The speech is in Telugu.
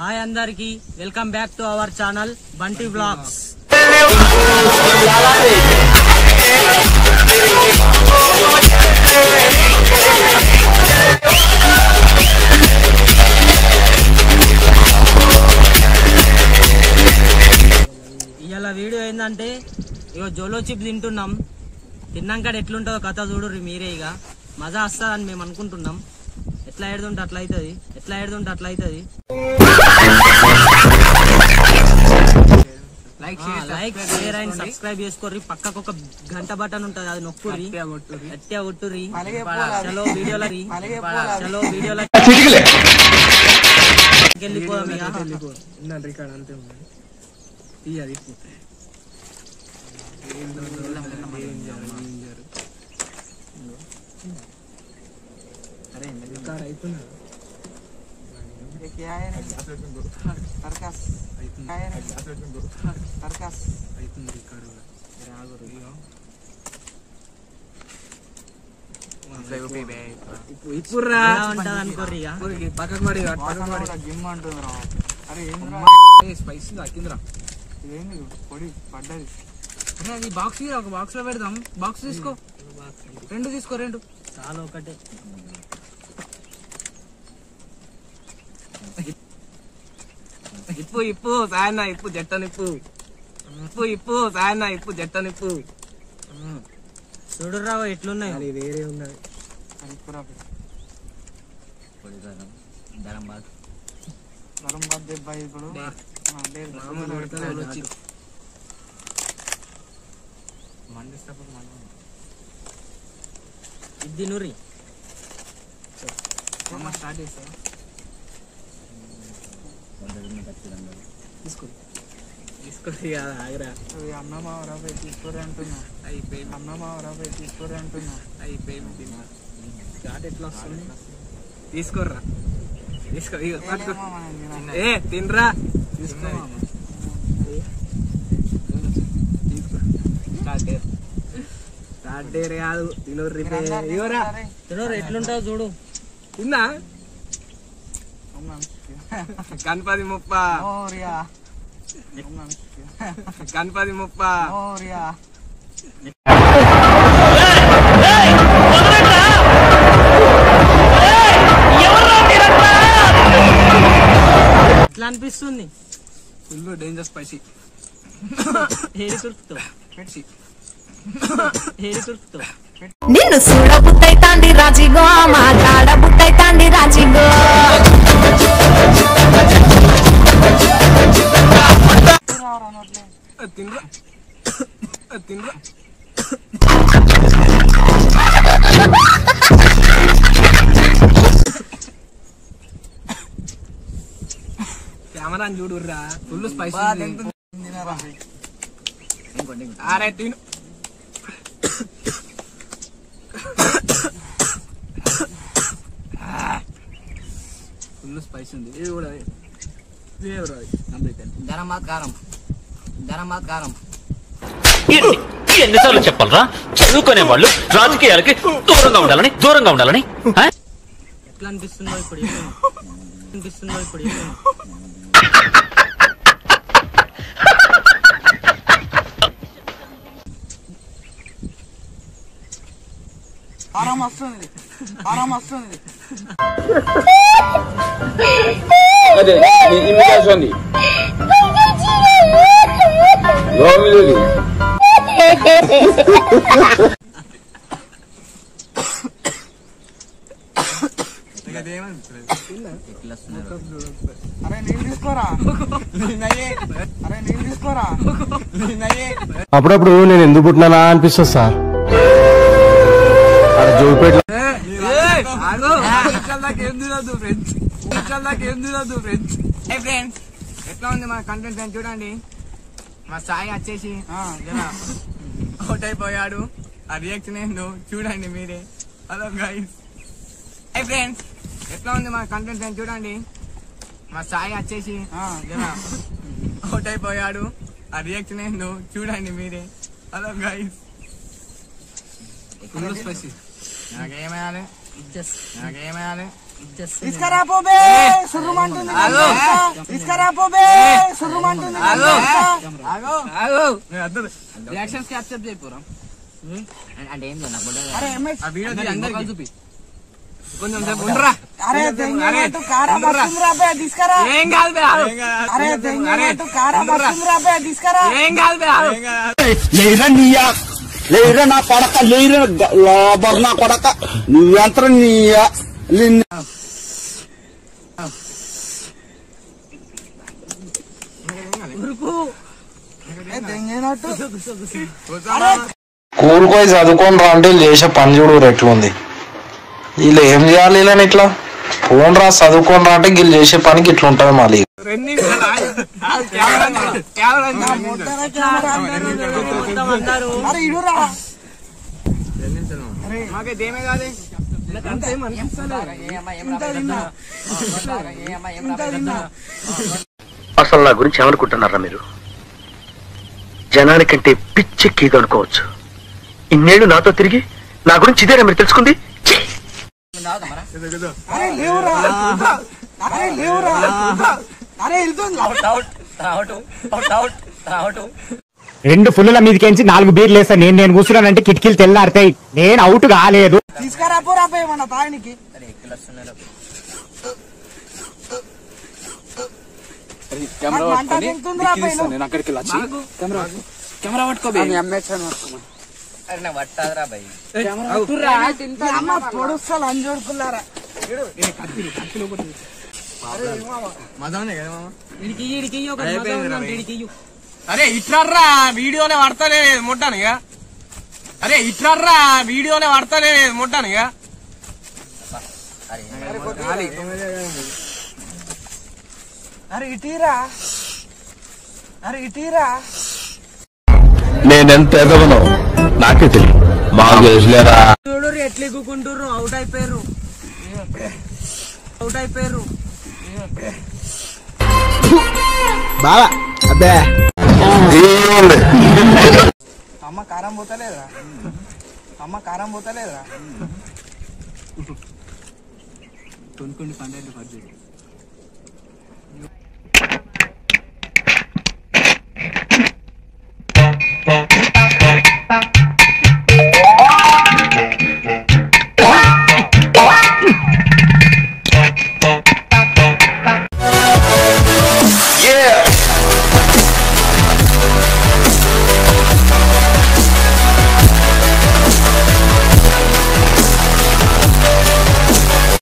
హాయ్ అందరికి welcome back to our channel Bunty vlogs. ఇవాళ వీడియో ఏంటంటే ఇగో జోలో చిప్ తింటున్నాం. తిన్నాక ఎట్లుంటుందో కథ చూడుర్రి మీరే. ఇక మజా వస్తుందని మేము అనుకుంటున్నాం. ఎట్లా ఏడుతుంటే అట్లా అవుతుంది. లైక్ షేర్ అండ్ సబ్స్క్రైబ్ చేసుకోర్రి. పక్కకు ఒక గంట బటన్ ఉంటది, అది నొక్కుర్రి, గట్టిగా కొట్టుర్రి. చలో వీడియోలకి వెళ్ళిపోదాం. ఇప్పుడు ఉంటది అనుకోర్రి. స్పైసీ తగ్గిందిరా. ఇదేంది పొడి పడ్డది. అది బాక్స్ ఒక బాక్స్ లో పెడదాం. బాక్స్ తీసుకో, రెండు చాలా ఒకటే. ఇప్పు సాయన్న జట్టనిప్పు చూడురా ఎట్లున్నాయి. అది వేరే ఉన్నది. ఇది నూరి స్టార్ట్ చేస్తా. తీసుకో ఆగరా. అన్నమావరా పోయి తీసుకోరే అంటున్నా. అయిపోయింది. అన్నమావరా పోయి తీసుకోరే అంటున్నా. అయిపోయింది. స్టార్ట్ ఎట్లా వస్తుంది? తీసుకోర్రా. తీసుకో తినరా. తీసుకో స్టార్ట్ కాదు. తినోర్రి ఎట్లుంటావు చూడు. తిన్నా గణపతి ముప్ప ఎట్లా అనిపిస్తుంది? Full danger spicy. నిన్ను చూడ బుట్టైతాండి రాజిగో, మాట్లాడ బుట్టైతాండి రాజిగో. తినరా. కెమెరా చూడుర్రా. Full spicy. అరే తిను. ఫుల్ స్పైసీ ఉంది. ఇది కూడా గరం కారం. ఎన్నిసార్లు చెప్పాలరా? చదువుకునే వాళ్ళు రాజకీయాలకి దూరంగా ఉండాలని. ఎట్లా అనిపిస్తుందో ఇప్పుడు కారం వస్తుంది. అదే అప్పుడప్పుడు నేను ఎందుకు పుట్టినా అనిపిస్తుంది సార్. ఎట్లా ఉంది మన కంటెంట్ చూడండి. మా సాయి వచ్చేసి అవుట్ అయిపోయాడు. ఆ రియాక్షన్ ఏందో చూడండి మీరే. Hello guys. ఫ్రెండ్స్ ఎట్లా ఉంది మన కంటెంట్ చూడండి. మా సాయి వచ్చేసి అవుట్ అయిపోయాడు. ఆ రియాక్షన్ ఏందో చూడండి మీరే. Hello guys. నాకేమేయాలి? తీసుకురాపోబే సుర్రుమంటుంది సుర్రుమంటుంది రియాక్షన్స్ క్యాప్చర్ చేయపోరా అంటే ఏం లేదు నాకు అరే ఎంఎస్ ఆ వీడియో అందరికీ చూపి కొంచెం సేపు ఉండరా అరే దెంగేనట్టు కారం వస్తుందిరా బే తీసుకురా ఏం కాదు బే అరే దెంగేనట్టు కారం వస్తుందిరా బే తీసుకురా ఏం కాదు బే లేరా నా కొడక లేరా లోబర్ నా కొడక నువ్వెంత నీయా దెంగేనట్టు కూలిపోయి చదువుకొని రా అంటే వీళ్ళు చేసే పని చూడు ఎట్లుంది. వీళ్ళు ఏం చేయాలి వీళ్ళని ఇట్లా ఫోన్ రా చదువుకొని రా అంటే వీళ్ళు చేసే పనికి ఇట్లా ఉంటుంది మళ్ళీ. అరే ఇడురా మాకేదేమే కాదు అసలు నా గురించి ఏమనుకుంటున్నారా మీరు? జనానికంటే పిచ్చెక్కిది అనుకోవచ్చు. ఇన్నేళ్లు నాతో తిరిగి నా గురించి ఇదేనా మీరు తెలుసుకుంది? అరే లేవురా అరే లేవురా అరే వెళ్తుంది 2 ఫుల్లుల మీదకించి 4 బీర్లు వేస్తా. నేను కూర్చున్నానంటే కిటికీలు తెల్లారుతాయి. నేను అవుట్ కాలేదు. తీసుకురాపోరా బే మన తాయనికి కెమెరా పట్టుకోబే పొడుస్తా అంజోడుకున్నారా అరే ఇట్లర్రా వీడియోనే పడతానే ముట్టానుగా. అరే ఇట్లర్రా వీడియోనే పడతానే ముట్టానుగా. అరే ఇటీరా అరే ఇటీరా నేనెంత ఎదవనో నాకే తెలియదు. మాకు తెలుసులేరా. చూడు ఎట్లా ఎగ్గుకుంటుర్రు. అవుట్ అయిపోయారు. బావా అబ్బే అమ్మ కారం పోతలేదురా కారం పోతలేదురా కొనుక్కోండి 12 పడ్జెట్